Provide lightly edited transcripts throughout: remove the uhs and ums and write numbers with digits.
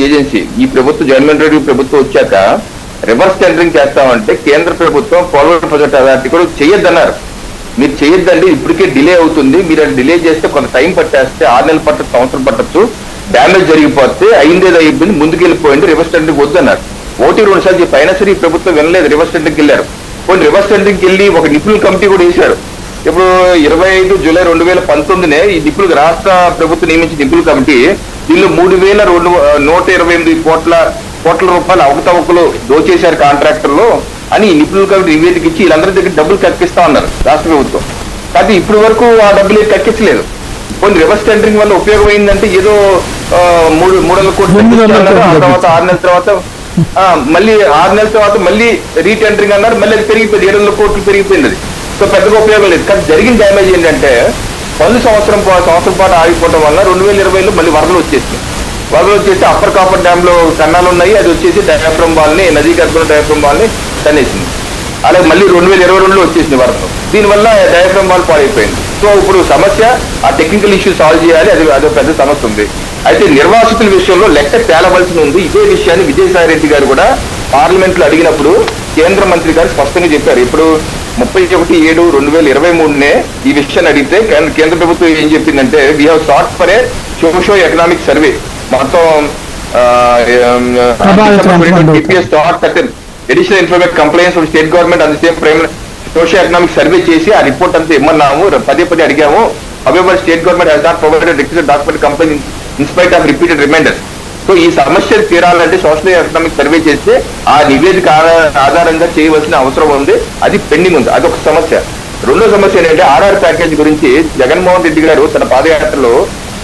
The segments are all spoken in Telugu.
ఏజెన్సీ. ఈ ప్రభుత్వం జగన్మోహన్ రెడ్డి ప్రభుత్వం వచ్చాక రివర్స్ టెండరింగ్ చేస్తామంటే కేంద్ర ప్రభుత్వం పోలవరం ప్రాజెక్ట్ అథారిటీ కూడా చేయొద్దన్నారు. మీరు చేయొద్దండి, ఇప్పటికే డిలే అవుతుంది, మీరు డిలే చేస్తే కొంత టైం పట్టేస్తే 6 నెలలు పట్టచ్చు, సంవత్సరం పట్టచ్చు, డ్యామేజ్ జరిగిపోతే అయిందేదో అయిపోయింది, ముందుకు వెళ్ళిపోయింది, రివర్స్ టెండరింగ్ వద్దన్నారు. 1-2 సార్లు చెప్పి అయినా సరే ఈ ప్రభుత్వం వినలేదు, రివర్స్ టెండరింగ్కి వెళ్ళారు. కొన్ని రివర్స్ టెండరింగ్కి వెళ్ళి ఒక నిపుణుల కమిటీ కూడా వేశారు. ఇప్పుడు 25 జూలై 2019 ఈ నిపుణులు రాష్ట్ర ప్రభుత్వం నియమించిన నిపుణుల కమిటీ దీనిలో 3,128 కోట్ల రూపాయలు అవకతవకలు దోచేశారు కాంట్రాక్టర్లు అని నిపుణుల కమిటీ నివేదిక ఇచ్చి వీళ్ళందరి దగ్గర డబ్బులు కక్కిస్తా ఉన్నారు రాష్ట్ర ప్రభుత్వం. కానీ ఇప్పటి వరకు ఆ డబ్బులు కక్కించలేదు. కొన్ని రివర్స్ టెండరింగ్ వల్ల ఉపయోగం అయిందంటే ఏదో 300 కోట్లు ఆ తర్వాత 6 నెలల తర్వాత మళ్ళీ 6 నెలల తర్వాత మళ్ళీ రీటెండరింగ్ అన్నారు, మళ్ళీ అది పెరిగిపోయింది, 700 కోట్లు పెరిగిపోయింది. అది సో పెద్దగా ఉపయోగం లేదు. కానీ జరిగిన డ్యామేజ్ ఏంటంటే పనులు సంవత్సరం పాటు ఆగిపోవడం వల్ల 2020లో మళ్ళీ వరదలు వచ్చేసి అప్పర్ కాపర్ డ్యామ్ లో కన్నాలు ఉన్నాయి, అది వచ్చేసి డయాఫ్రమ్ వాల్ని, నదీ గర్భంలో డయాఫ్రమ్ వాల్ని తన్నేసింది. అలాగే మళ్ళీ 2022లో వచ్చేసింది వరదలు. దీనివల్ల డయాఫ్రమ్ వాల్ పాడైపోయింది. సో ఇప్పుడు సమస్య ఆ టెక్నికల్ ఇష్యూ సాల్వ్ చేయాలి, అదో పెద్ద సమస్య ఉంది. అయితే నిర్వాసితుల విషయంలో లెక్క తేలవలసి ఉంది. ఇదే విషయాన్ని విజయసాయి రెడ్డి గారు కూడా పార్లమెంట్ లో అడిగినప్పుడు కేంద్ర మంత్రి గారు స్పష్టంగా చెప్పారు. ఇప్పుడు 31/7/2023 ఈ విషయాన్ని అడిగితే కేంద్ర ప్రభుత్వం ఏం చెప్పిందంటే we have sought for a socio economic survey. మొత్తం additional information complaints from state government and same prime socio economic survey చేసి ఆ రిపోర్ట్ అంతా ఇమ్మన్నాము, పదే అడిగాము. However state government has not provided requested document complaint in spite of repeated reminders. So ఈ సమస్యలు తీరాలంటే సోషల్ ఎకనామిక్ సర్వే చేస్తే ఆ నివేదిక ఆధారంగా చేయవలసిన అవసరం ఉంది, అది పెండింగ్ ఉంది. అదొక సమస్య. రెండో సమస్య ఏంటంటే ఆర్ఆర్ ప్యాకేజ్ గురించి జగన్మోహన్ రెడ్డి గారు తన పాదయాత్రలో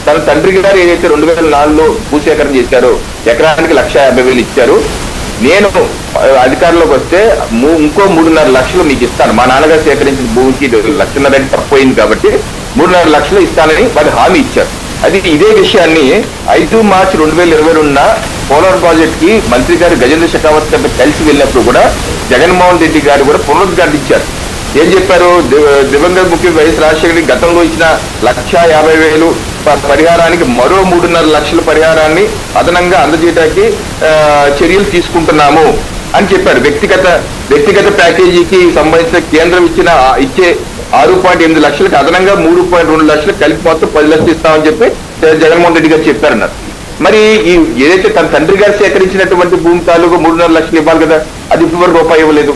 తన తండ్రి గారు ఏదైతే 2004లో భూసేకరణ చేశారో ఎకరానికి 1,50,000 ఇచ్చారు. నేను అధికారంలోకి వస్తే ఇంకో 3.5 లక్షలు మీకు ఇస్తాను, మా నాన్నగారు సేకరించిన భూమికి 1,50,000 తక్కువైంది కాబట్టి 3.5 లక్షలు ఇస్తానని వారు హామీ ఇచ్చారు. అది ఇదే విషయాన్ని 5 మార్చి 2022 పోలవరం ప్రాజెక్ట్ కి మంత్రి గారు గజేంద్ర షెకావత్ గారితో కలిసి వెళ్ళినప్పుడు కూడా జగన్మోహన్ రెడ్డి గారు కూడా పునరుద్ఘాటించారు. ఏం చెప్పారు? దివంగత ముఖ్యమంత్రి వైఎస్ రాజశేఖర గతంలో ఇచ్చిన 1,50,000 పరిహారానికి మరో 3.5 లక్షల పరిహారాన్ని అదనంగా అందజేయడానికి చర్యలు తీసుకుంటున్నాము అని చెప్పారు. వ్యక్తిగత ప్యాకేజీకి సంబంధించిన కేంద్రం ఇచ్చే 6.8 లక్షలకు అదనంగా 3.2 లక్షలు కలిపి మొత్తం 10 లక్షలు ఇస్తామని చెప్పి జగన్మోహన్ రెడ్డి గారు చెప్పారన్నారు. మరి ఏదైతే తన తండ్రి గారు సేకరించినటువంటి భూమి తాలూకు 3.5 లక్షలు ఇవ్వాలి కదా, అది ఇప్పటి వరకు రూపాయి ఇవ్వలేదు.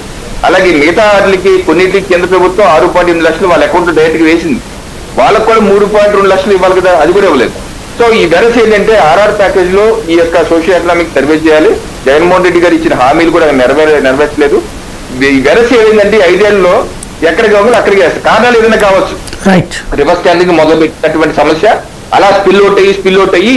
అలాగే మిగతా వాటికి కొన్నింటికి కేంద్ర ప్రభుత్వం 6.8 లక్షలు వాళ్ళ అకౌంట్ లో డైరెక్ట్ గా వేసింది, వాళ్ళకు కూడా 3.2 లక్షలు ఇవ్వాలి కదా, అది కూడా ఇవ్వలేదు. సో ఈ వెరస్ ఏంటంటే ఆర్ఆర్ ప్యాకేజ్ లో ఈ యొక్క సోషల్ ఎకనామిక్ సర్వే చేయాలి, జగన్మోహన్ రెడ్డి గారు ఇచ్చిన హామీలు కూడా నెరవేర్చలేదు. ఈ వెరస్ ఏంటంటే 5 ఏళ్లలో ఎక్కడికి కావాలి అక్కడికి వేస్తారు. కారణాలు ఏదైనా కావచ్చు, రివర్స్ స్టాండింగ్ మొదలు పెట్టినటువంటి సమస్య అలా స్పిల్ అవుట్ అయ్యి